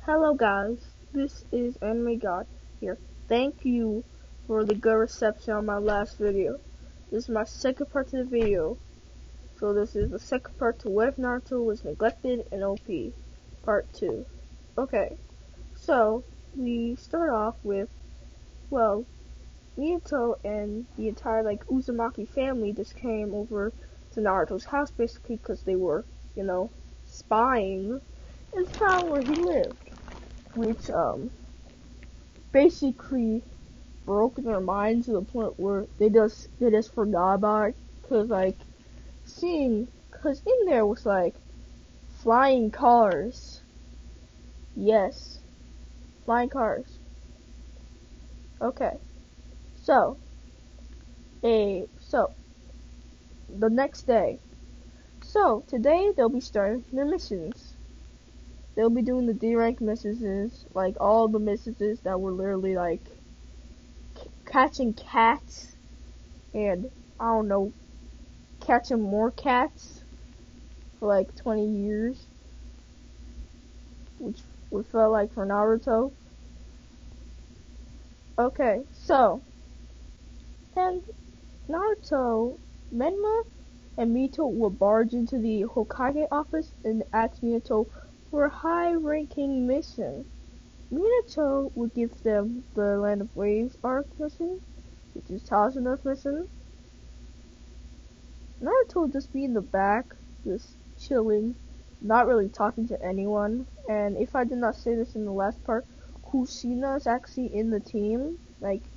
Hello guys, this is Anime God here. Thank you for the good reception on my last video. This is my second part to the video. So this is the second part to what if Naruto was neglected in OP, part 2. Okay, so we start off with, well, Minato and the entire Uzumaki family just came over to Naruto's house basically because they were, spying and found where he lived. Which basically broke their minds to the point where they just forgot about it, cause cause in there was flying cars. Yes, flying cars. Okay, so so the next day. So today they'll be starting their missions. They'll be doing the D-rank missions, all the missions that were literally catching cats and, I don't know, catching more cats for 20 years, which would feel like for Naruto. Okay, so, and Naruto, Menma, and Mito will barge into the Hokage office and ask Minato for a high-ranking mission. Minato would give them the Land of Waves arc mission, which is Tasuna's mission. Naruto would just be in the back, just chilling, not really talking to anyone. And if I did not say this in the last part, Kushina is actually in the team,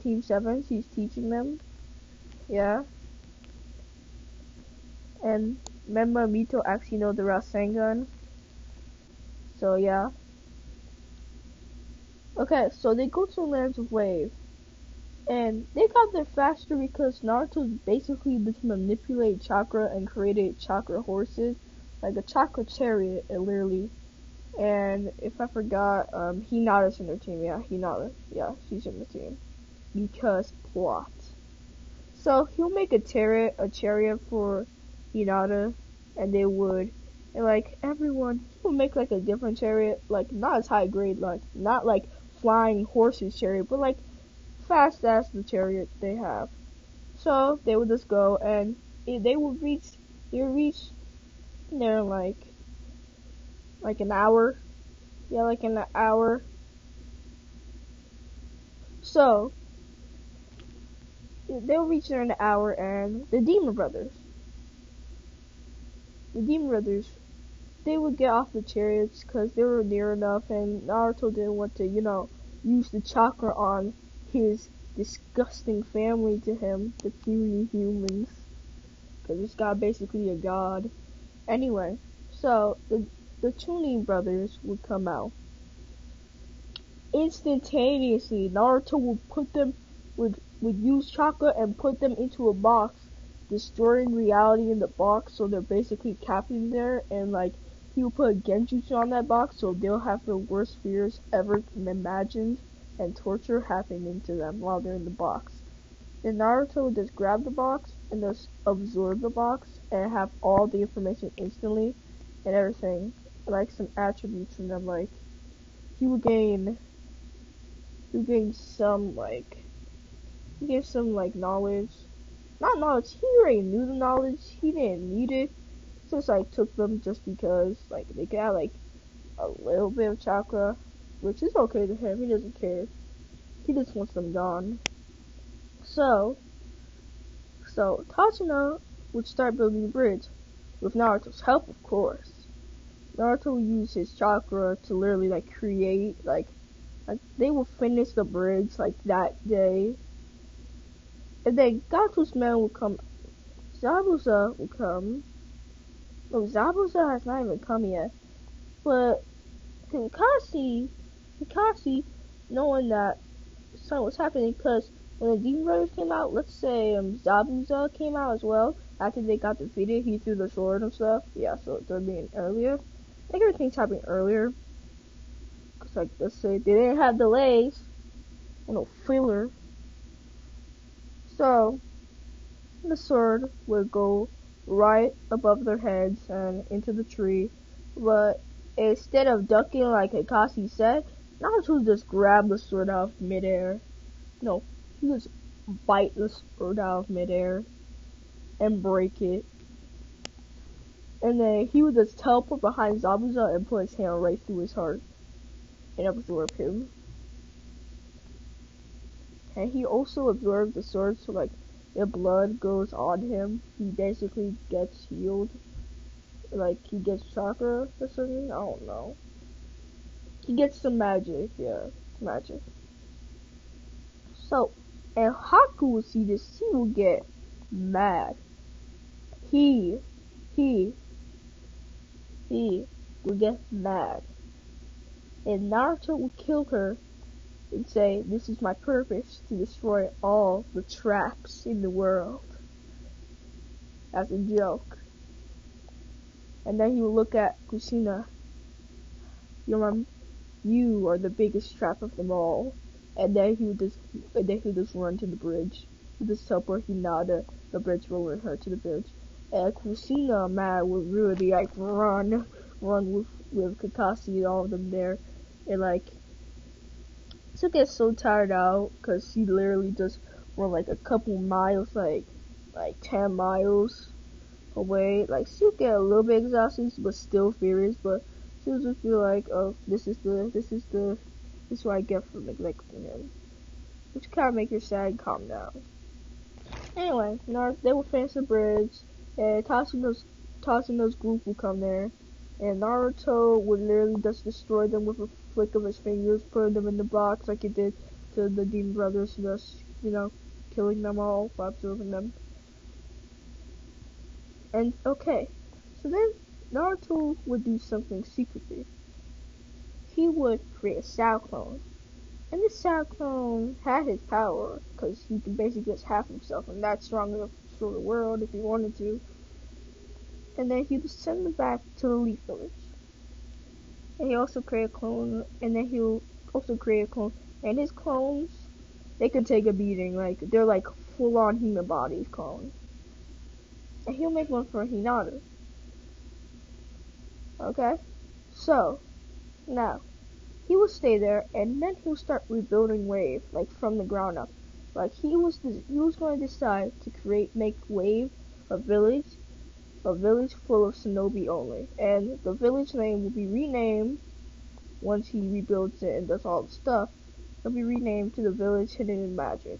Team 7, she's teaching them. Yeah. And Menma and Mito actually know the Rasengan. So yeah. Okay, so they go to the Lands of Wave. And they got there faster because Naruto basically just manipulated chakra and created chakra horses. Like a chakra chariot, literally. And if I forgot, Hinata's in their team. Yeah, Hinata. Yeah, she's in the team. Because plot. So he'll make a chariot for Hinata. And they would. And everyone, he would make a different chariot. Not as high grade, not flying horses chariot, but fast as the chariot they have. So they would just go and they would reach there in an hour. Yeah, in an hour. So they'll reach there in an hour, and the Demon Brothers, they would get off the chariots because they were near enough, and Naruto didn't want to, use the chakra on his disgusting family to him, the puny humans, because this guy basically a god. Anyway, so the Chunin brothers would come out. Instantaneously, Naruto would use chakra and put them into a box, destroying reality in the box, so they're basically captured there, and he will put a genjutsu on that box, so they'll have the worst fears ever imagined, and torture happening to them while they're in the box. Then Naruto would just grab the box, and just absorb the box, and have all the information instantly, and everything, some attributes from them, he would gain some, knowledge. Not knowledge, he already knew the knowledge, he didn't need it. Just took them just because they could have a little bit of chakra, which is okay to him. He doesn't care. He just wants them gone. So Tachina would start building the bridge with Naruto's help, of course. Naruto would use his chakra to literally create they will finish the bridge that day. And then Gato's men will come. Zabuza will come. No, Zabuza has not even come yet. But Kakashi, knowing that something was happening, because when the Demon Brothers came out, let's say Zabuza came out as well. After they got defeated, he threw the sword and stuff. Yeah, so they're being earlier. Everything's happening earlier. Because let's say they didn't have delays. No filler. So the sword would go right above their heads and into the tree, but instead of ducking like Kakashi said, Naruto just grabbed the sword out of midair. No, he just bite the sword out of midair and break it. And then he would just teleport behind Zabuza and put his hand right through his heart and absorb him. And he also absorbed the sword, so like the blood goes on him. He basically gets healed. Like he gets chakra or something. I don't know. He gets some magic. Yeah, magic. So, and Haku will see this. He will get mad. He will get mad. And Naruto will kill her and say, "This is my purpose, to destroy all the traps in the world," as a joke. And then he will look at Kushina. You are the biggest trap of them all. And then he would just run to the bridge. He would just teleport Hinata, the bridge roller, her to the bridge. And Kushina, mad, would really like run with Kakashi and all of them there. And like, she'll get so tired out because she literally just run like a couple miles, like 10 miles away. Like, she'll get a little bit exhausted, but still furious. But she'll just be like, "Oh, this is what I get for neglecting him," which kind of make her sad and calm down. Anyway, they will finish the bridge, and Tasuno's group will come there, and Naruto would literally just destroy them with a flick of his fingers, putting them in the box like he did to the Demon Brothers, just, killing them all by absorbing them. And, okay, so then Naruto would do something secretly. He would create a Sao clone. And this Sao clone had his power, because he could basically just half himself, and that's strong enough to destroy the world if he wanted to. And then he would send them back to the Leaf Village. And he also create a clone, and then he'll also create a clone. And his clones, they could take a beating, like, they're like full-on human bodies clones. And he'll make one for Hinata. Okay? So, now, he will stay there, and then he'll start rebuilding Wave, like, from the ground up. Like, he was going to decide to make Wave a village full of shinobi only. And the village name will be renamed, once he rebuilds it and does all the stuff, it'll be renamed to the Village Hidden in Magic.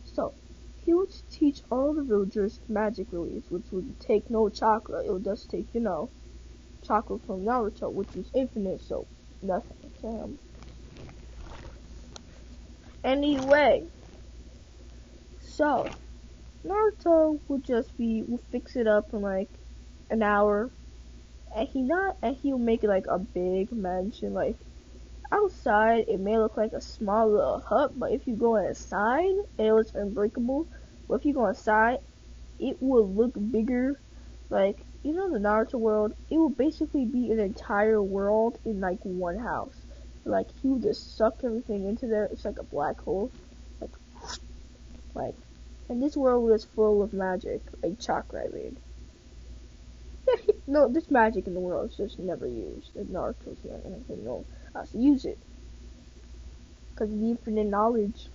So, he would teach all the villagers magic release, which would take no chakra. It would just take, chakra from Naruto, which was infinite, so nothing to him. Anyway, so Naruto will fix it up in like an hour, and he'll make it like a big mansion. Like, outside it may look like a small little hut, but if you go inside, it was unbreakable. But if you go inside, it will look bigger. Like, the Naruto world, it will basically be an entire world in like one house. Like, he will just suck everything into there. It's like a black hole. Like, and this world is full of magic, like chakra, I mean. No, this magic in the world is just never used. And Naruto's not gonna know how to use it, because of the infinite knowledge.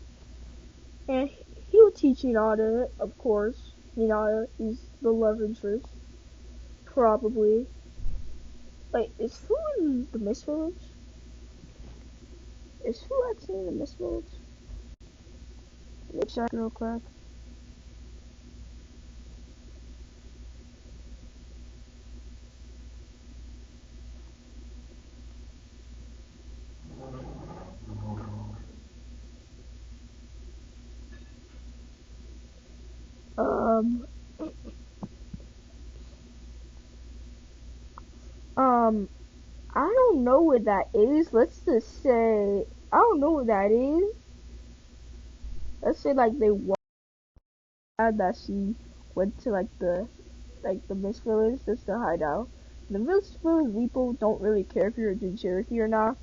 And he will teach Hinata, of course. Hinata is the love interest. Probably. Wait, is Fu in the Mist Village? Is Fu actually in the Mist Village? Let me check real quick. I don't know what that is. Let's just say, I don't know what that is. Let's say like they that she went to like the Mist Village just to hide out. The Mist Village people don't really care if you're a Jinchuriki or not,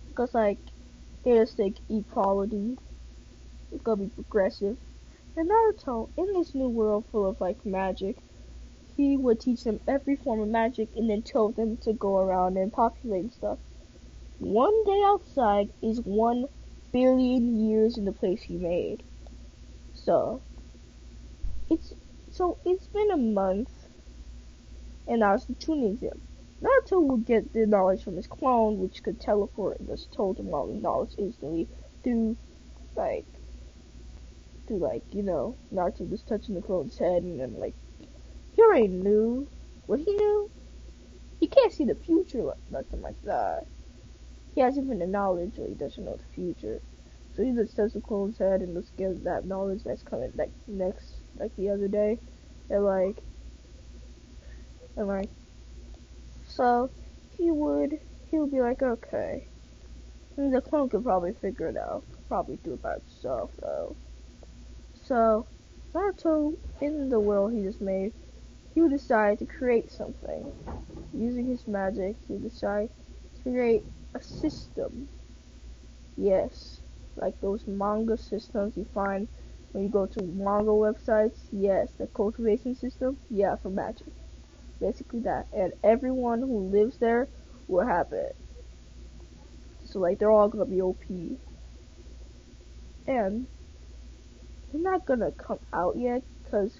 because like they just take equality. It's gonna be progressive. And Naruto, in this new world full of like magic, he would teach them every form of magic and then tell them to go around and populate stuff. One day outside is 1 billion years in the place he made. So it's been a month, and now it's the tuning exam. Naruto would get the knowledge from his clone, which could teleport and just told him all the knowledge instantly through like Naruto just touching the clone's head, and then he already knew what he knew. He can't see the future, nothing like that. He has infinite knowledge, but he doesn't know the future. So he just touches the clone's head and just gives that knowledge that's coming next, the other day, and so he would be like, okay. And the clone could probably figure it out. Probably do it by himself though. So Naruto, in the world he just made, he would decide to create something. Using his magic, he would decide to create a system. Yes. Like those manga systems you find when you go to manga websites. Yes, the cultivation system. Yeah, for magic. Basically that. And everyone who lives there will have it. So they're all gonna be OP. And they're not gonna come out yet, cause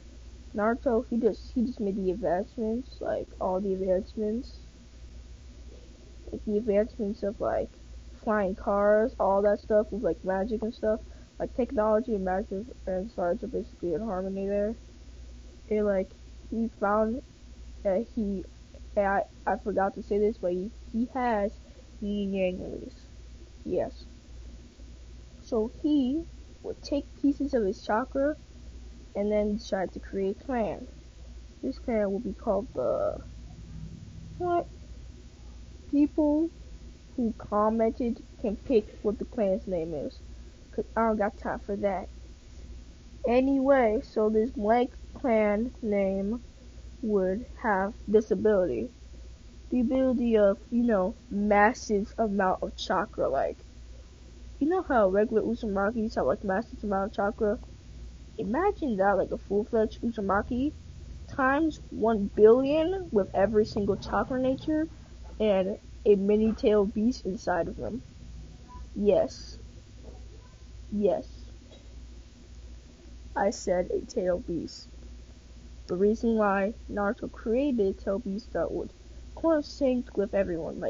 Naruto he just made the advancements, all the advancements. The advancements of flying cars, all that stuff with magic and stuff. Technology and magic and science are basically in harmony there. And he found that I forgot to say this, but he has yin yang release. Yes. So he would take pieces of his chakra and then decide to create a clan. This clan will be called the people who commented can pick what the clan's name is, cause I don't got time for that. Anyway, so this blank clan name would have this ability. The ability of, massive amount of chakra, you know how regular Uzumakis have massive amount of chakra? Imagine that a full-fledged Uzumaki times 1 billion with every single chakra nature and a mini-tailed beast inside of them. Yes. Yes. I said a tailed beast. The reason why Naruto created a tailed beast that would sync with everyone.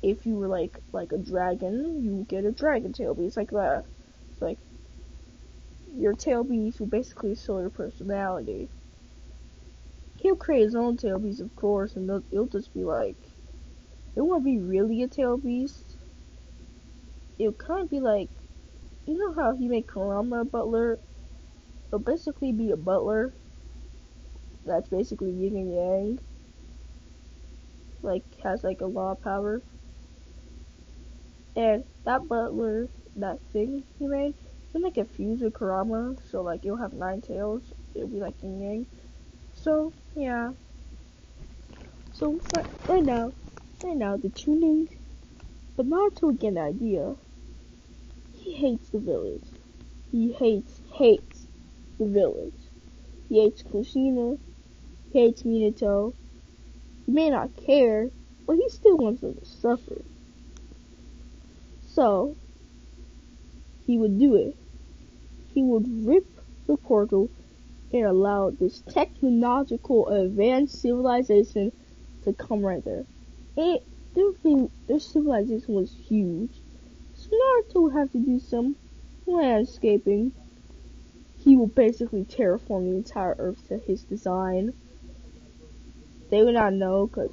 If you were like a dragon, you get a dragon tail beast like that. It's your tail beast will basically show your personality. He'll create his own tail beast, of course, and it'll just be it won't be really a tail beast. It'll kind of be you know how he made Kurama a butler? It'll basically be a butler that's basically yin and yang. Has a lot of power. And that butler, that thing he made, he'll make a fuse with Kurama, so it'll have 9 tails. It'll be yin and yang. So, yeah. So, right now, the tuning, but Naruto get an idea. He hates the village. He hates the village. He hates Kushina. He hates Minato. He may not care, but he still wants them to suffer. So, he would do it. He would rip the portal and allow this technological advanced civilization to come right there. And their civilization was huge. So Naruto would have to do some landscaping. He will basically terraform the entire Earth to his design. They would not know, cause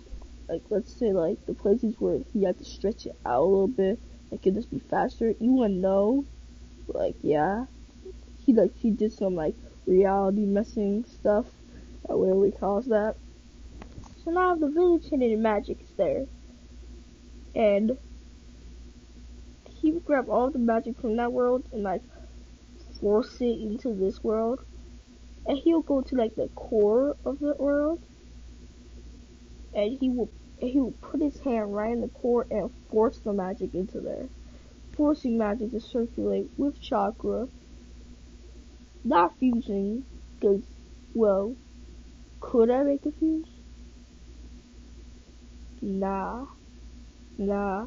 let's say the places where he had to stretch it out a little bit, it'd just be faster. You wouldn't know. Yeah. He did some reality messing stuff. Whatever he calls that. So now the village hidden magic is there. And he would grab all the magic from that world and force it into this world. And he'll go to the core of the world. And he will put his hand right in the core and force the magic into there. Forcing magic to circulate with chakra. Not fusing, because, Could I make a fuse? Nah. Nah.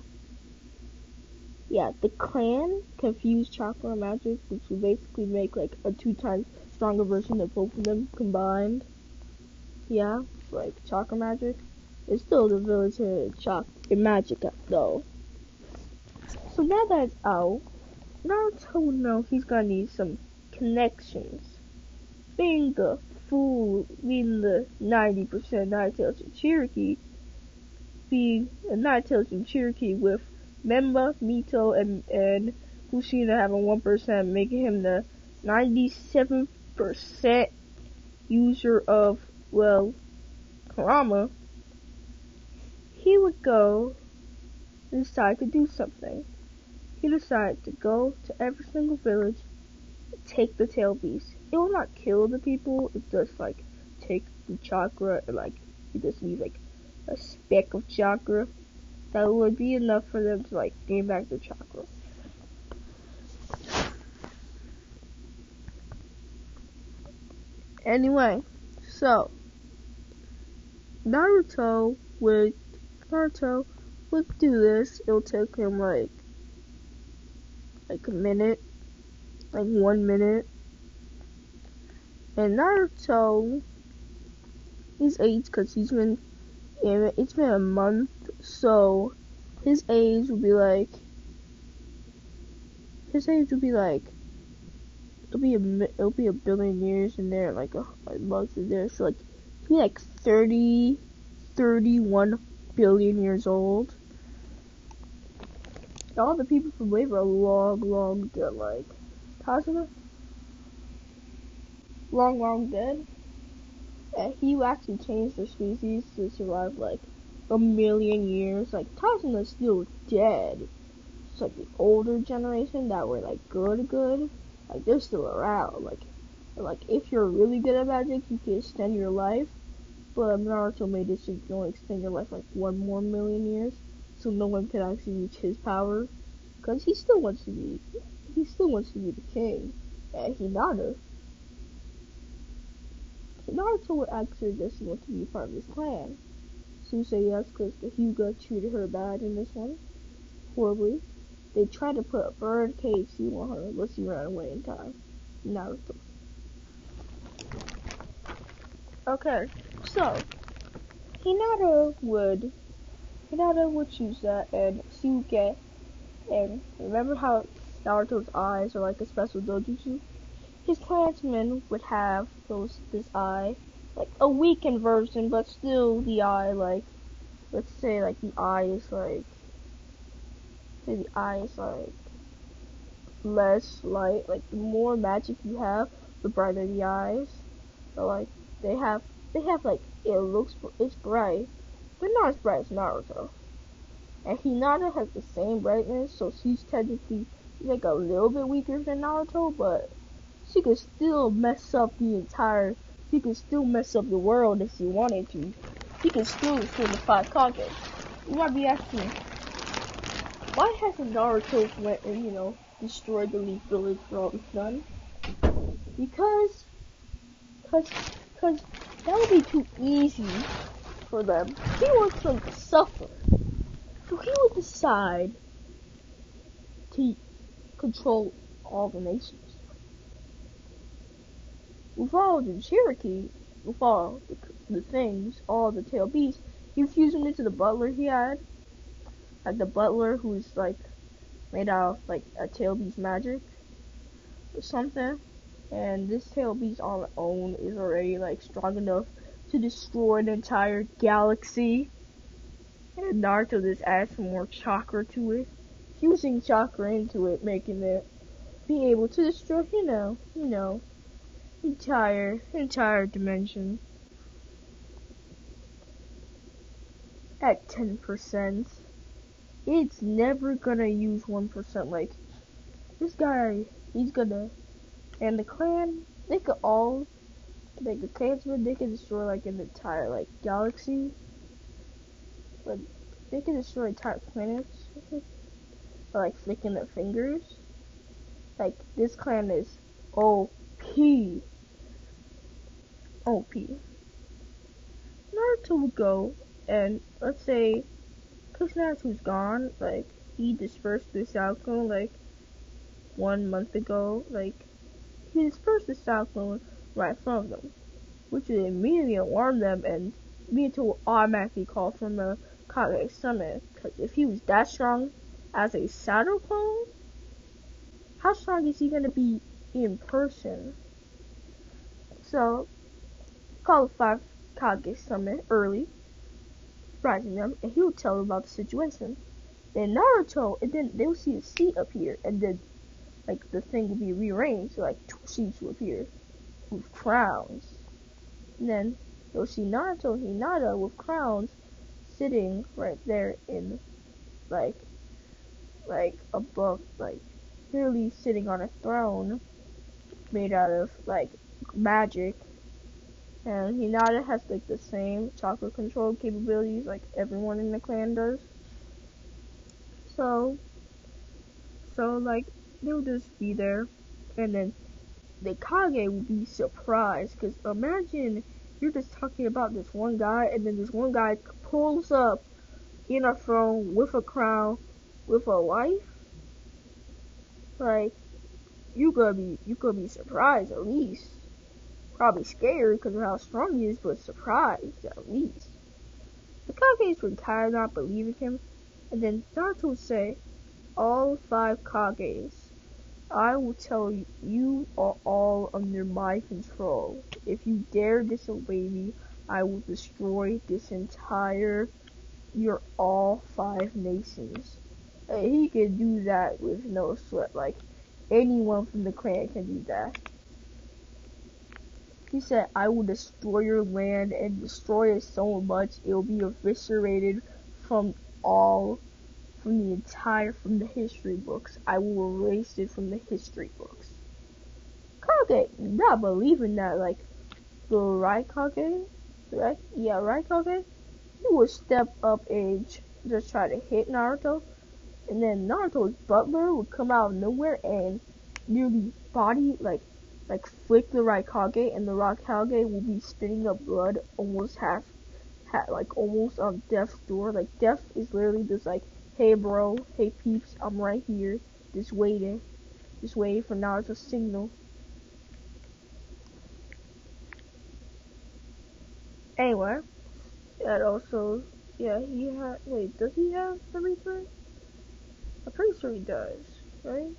Yeah, the clan can fuse chakra and magic, which will basically make like a 2 times stronger version of both of them combined. Yeah, like chakra magic. It's still the village in magic though. So now that it's out, Naruto will know he's gonna need some connections. Being the 90% Nine-Tails Cherokee, being a Nine-Tails Cherokee with Memba, Mito, and Kushina having 1%, making him the 97% user of, well, Kurama, he would go and decide to do something. He decided to go to every single village and take the tail beast. It will not kill the people, it just like take the chakra and like you just leave like a speck of chakra. That would be enough for them to like gain back their chakra. Anyway, so Naruto would do this. It'll take him like a minute, like 1 minute. And Naruto, his age, cause it's been a month, so his age would be like it'll be a billion years in there, like a month in there, so like it'll be like 31 billion years old. All the people from Wave are long dead, like Kazuma, long dead. And he actually changed their species to survive like a million years. Like Kazuma's still dead. It's like the older generation that were like good. Like they're still around. Like if you're really good at magic, you can extend your life. But Naruto made it so you can only extend your life like 1 more million years, so no one can actually reach his power. Cause he still wants to be the king. And Naruto would actually just want to be part of his clan. Sue say yes because the Hyuga treated her bad in this one. Horribly. They tried to put a bird cage seal on her, but she ran away in time. Naruto. Okay, so Hinata would choose that, and she would get, and remember how Naruto's eyes are like a special dojutsu? His clansmen would have this eye, like a weakened version, but still the eye, like, let's say like the eye is like less light, like the more magic you have, the brighter the eyes. So like they have like it's bright, but not as bright as Naruto. And Hinata has the same brightness, so she's technically like a little bit weaker than Naruto, but she could still mess up the world if she wanted to. She could still destroy the 5 Kage. You might be asking, why hasn't Naruto went and, destroyed the Leaf Village for all it's done? Because that would be too easy for them. He wants them to suffer. So he would decide to control all the nations. With all the Cherokee, with all the things, all the tail beasts, he fused them into the butler he had. Like the butler who's like made out of like a tail beast magic or something. And this tail beast on its own is already like strong enough to destroy an entire galaxy. And Naruto just adds some more chakra to it, fusing chakra into it, making it be able to destroy, entire dimension at 10%. It's never gonna use 1%. Like this guy, he's gonna, and the clan, they could all, like the clansmen, they can destroy like an entire like galaxy, but they can destroy entire planets, by like flicking their fingers. Like this clan is OP. Naruto would go and let's say, cause Naruto's gone, like he dispersed the cyclone like 1 month ago, like he dispersed the cyclone right in front of them, which would immediately alarm them and Naruto will automatically call from the Kage Summit. Cause if he was that strong as a shadow clone, how strong is he gonna be in person? So call the 5 Kage Summit early, surprising them, and he will tell them about the situation. Then Naruto, and then they'll see a seat appear, and then like the thing will be rearranged, so like 2 seats will appear with crowns. And then you'll see Naruto and Hinata with crowns sitting right there in like above, like clearly sitting on a throne made out of like magic. And Hinata has like the same chakra control capabilities like everyone in the clan does. So like they'll just be there, and then the Kage will be surprised, because imagine you're just talking about this one guy, and then this one guy pulls up in a throne with a crown, with a wife. Like you gonna be surprised at least. Probably scared because of how strong he is, but surprised at least. The Kages would kind of not believe him, and then Naruto would say, "All 5 Kages, I will tell you, you are all under my control. If you dare disobey me, I will destroy this entire, your all 5 nations." He can do that with no sweat. Like, anyone from the clan can do that. He said, "I will destroy your land and destroy it so much it will be eviscerated from from the history books. I will erase it from the history books." Kage not believing that, like the right Kage, right? Yeah, right Kage. He would step up and just try to hit Naruto, and then Naruto's butler would come out of nowhere and nearly body like flick the right Kage, and the right Kage will be spitting up blood almost like almost on Death's door. Like Death is literally just like, "Hey bro, hey peeps, I'm right here, just waiting for Naruto's signal." Anyway, that also, yeah, wait, does he have the rebirth? I'm pretty sure he does, right?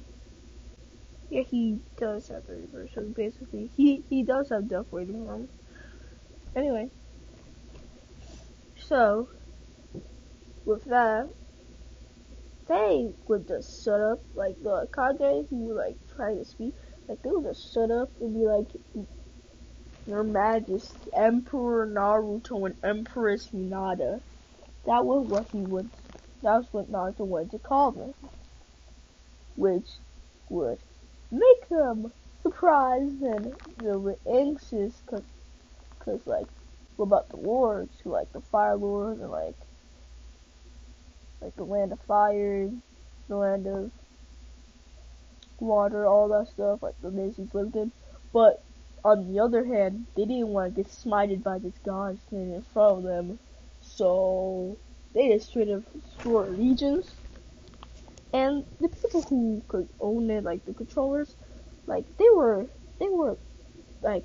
Yeah, he does have the rebirth, so basically, he does have Death waiting for him. Anyway, so, with that, they would just shut up, like the Kage who would like try to speak, like they would just shut up and be like, "Your Majesty, Emperor Naruto and Empress Hinata." That was what Naruto wanted to call them, which would make them surprised and a little bit anxious, cause like, what about the lords, who like the Fire Lords and like the land of fire, the land of water, all that stuff, like the nations lived in. But on the other hand, they didn't want to get smited by this god standing in front of them, so they just straight up swore allegiance. And the people who could own it, like the controllers, like they were like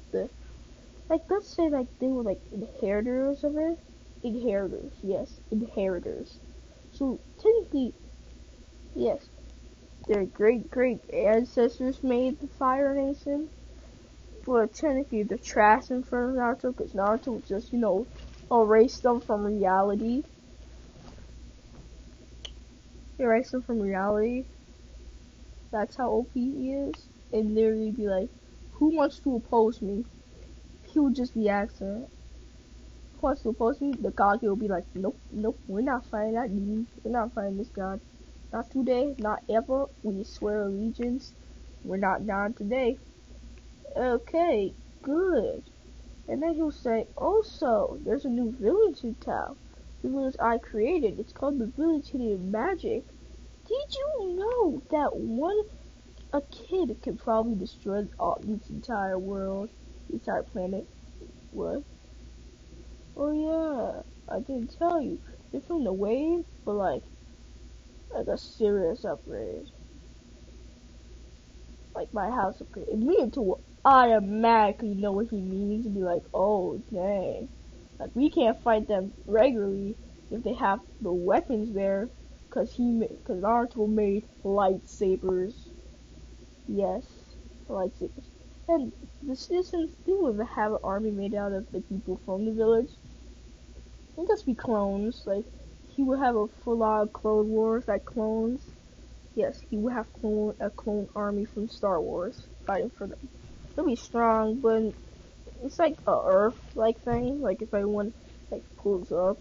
let's say like they were like inheritors of it. Inheritors, yes, inheritors. So technically, yes, their great ancestors made the Fire Nation, but technically they're trash in front of Naruto, because Naruto just, erased them from reality. Erase them from reality. That's how OP he is. And literally be like, "Who wants to oppose me?" He would just be asking, "Who wants to oppose me?" The Kage will be like, "Nope, we're not fighting that dude. We're not fighting this god. Not today, not ever. We swear allegiance. We're not down today." Okay, good. And then he'll say, "Also, there's a new village in town. The village I created. It's called the Village Hidden Magic. Did you know that a kid could probably destroy this entire world, the entire planet?" What? Oh yeah, I didn't tell you. They're from the wave, but like a serious upgrade. Like my house upgrade. And me and to automatically know what he means and be like, oh dang. Like we can't fight them regularly if they have the weapons there, cause Naruto made lightsabers. Yes, lightsabers. And the citizens, they would have an army made out of the people from the village. It just be clones. Like he would have a full on Clone Wars, like clones. Yes, he would have a clone army from Star Wars fighting for them. They'll be strong, but it's like a Earth like thing. Like if anyone like pulls up,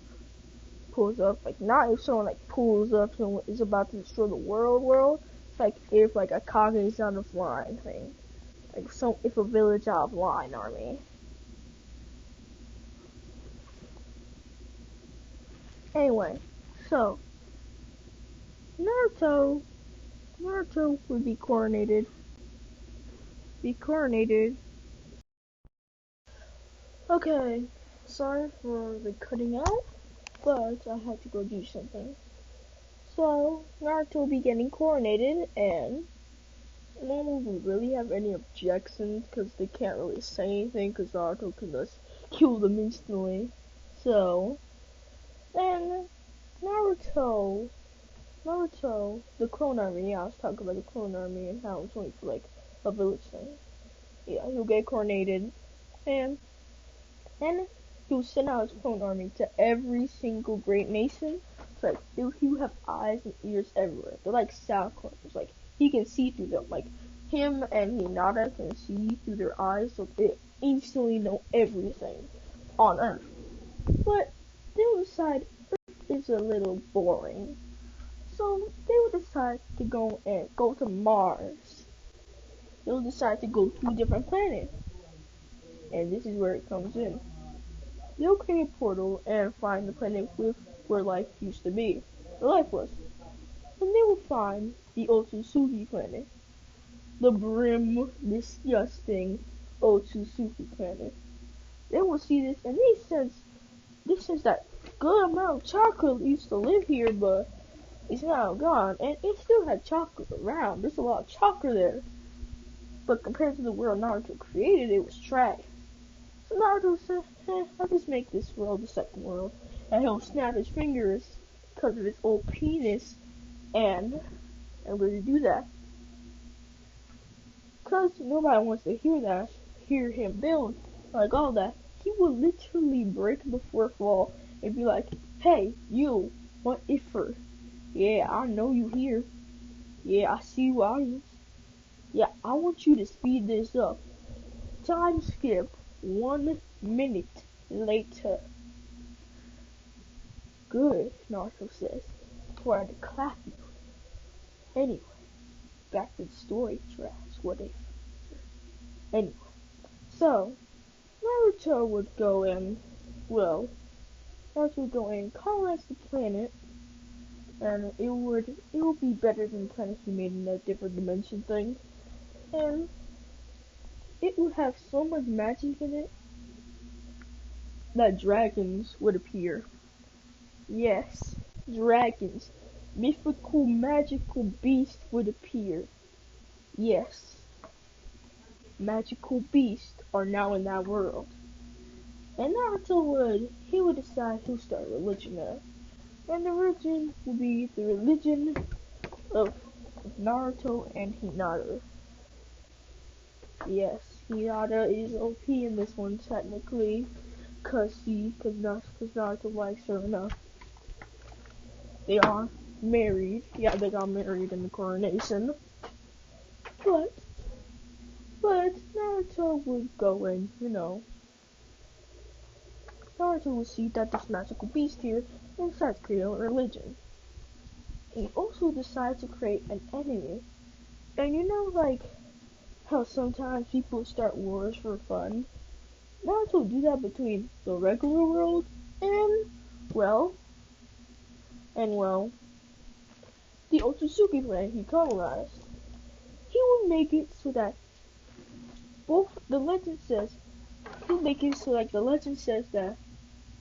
like not if someone like pulls up and is about to destroy the world. It's like if like a Kage's out of line thing. Like so if a village out of line army. Anyway, so Naruto Naruto would be coronated. Be coronated. Okay, sorry for the cutting out, but I had to go do something. So, Naruto will be getting coronated, and no one will really have any objections, because they can't really say anything, because Naruto can just kill them instantly. So, then, Naruto, the clone army, yeah, I was talking about the clone army, and how it's only for, like, a village thing. Yeah, he'll get coronated, and then he'll send out his clone army to every single great nation. It's like he will have eyes and ears everywhere. They're like sound clones. Like he can see through them. Like him and Hinata can see through their eyes, so they instantly know everything on Earth. But they will decide Earth is a little boring, so they will decide to go to Mars. They'll decide to go to a different planet, and this is where it comes in. They'll create a portal and find the planet with where life used to be, where life was. And they will find the Otsutsuki planet, the grim, disgusting Otsutsuki planet. They will see this and they sense that good amount of chocolate used to live here, but it's now gone. And it still had chocolate around. There's a lot of chocolate there. But compared to the world Naruto created, it was trash. So Naruto said, I'll just make this world the second world. And he'll snap his fingers because of his old penis and really do that. Because nobody wants to hear him build like all that. He will literally break the fourth wall and be like, hey, you, what ifer? Yeah, I know you here. Yeah, I see you audience. Yeah, I want you to speed this up. Time skip 1 minute later. Good, Naruto says, before I had to clap you. Anyway, back to the story, trash. What if? Anyway, so, Naruto would go in, well, Naruto would go in and colonize the planet, and it would be better than the planet he made in that different dimension thing, and it would have so much magic in it that dragons would appear. Yes, dragons. Mythical, magical beasts would appear. Yes, magical beasts are now in that world. And he would decide who start a religion now. And the religion will be the religion of Naruto and Hinata. Yes, Hinata is OP in this one technically, cause Naruto likes her enough. They are married. Yeah, they got married in the coronation. But Naruto would go and, Naruto would see that this magical beast here and start creating a religion. He also decides to create an enemy. And like, how sometimes people start wars for fun? Naruto would do that between the regular world and, well, the Otsutsuki planet he colonized. He would make it so that both the legend says, he'll make it so like the legend says that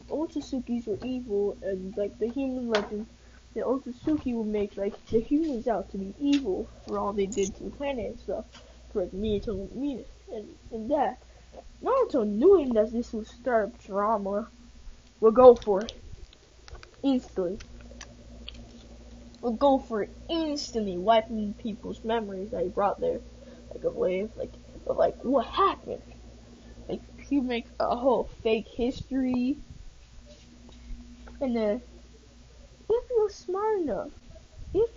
Otsusukis were evil, and like the human legend, the Otsutsuki would make like the humans out to be evil for all they did to the planet and stuff, for the Minato and that. Naruto, knowing that this would start up drama, would go for it instantly. Would go for it instantly, wiping people's memories that he brought there, like a wave, like what happened? Like he make a whole fake history, and then if you're smart enough, you'll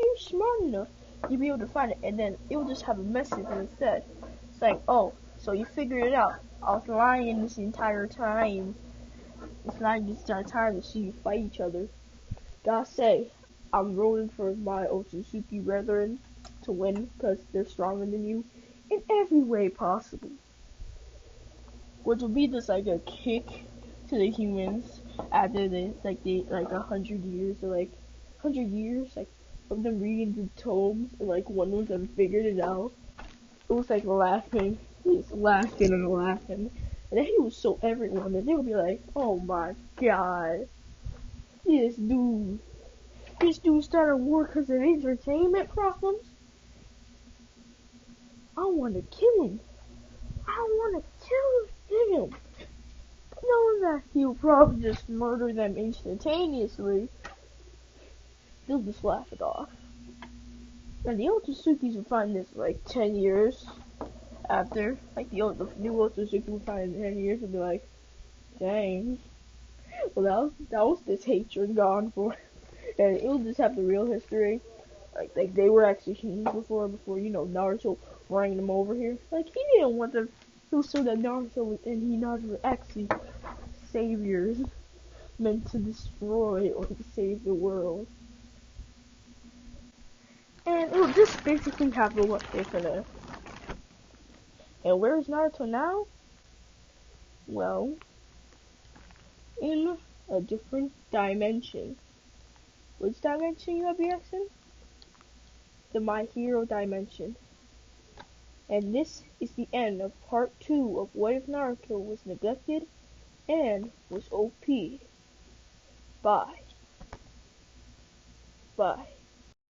be able to find it, and then it'll just have a message instead. It's like, oh, so you figured it out. I was lying this entire time. It's not this entire time to see you fight each other. Gotta say, I'm rooting for my Otsutsuki brethren to win because they're stronger than you in every way possible. Which will be just like a kick to the humans after they like 100 years or like 100 years of them reading the tomes, and like one of them figured it out. It was like laughing. He was laughing and laughing. And then he would show everyone, and they would be like, oh my god, this dude started war because of entertainment problems? I want to kill him. Him. Knowing that he'll probably just murder them instantaneously, they'll just laugh it off. And the Otsuzukis will find this like 10 years after, like the new Otsuzuki will find in 10 years and be like, dang, well that was this hatred gone for. And it'll just have the real history. Like they were actually humans before Naruto bringing them over here. Like he didn't want them. It was so that Naruto and Hinata were actually saviors meant to destroy or to save the world. And it'll just basically have the what they finna. And where is Naruto now? Well, in a different dimension. Which dimension, you might be asking? The My Hero dimension. And this is the end of part 2 of What If Naruto Was Neglected and Was OP. Bye. Bye.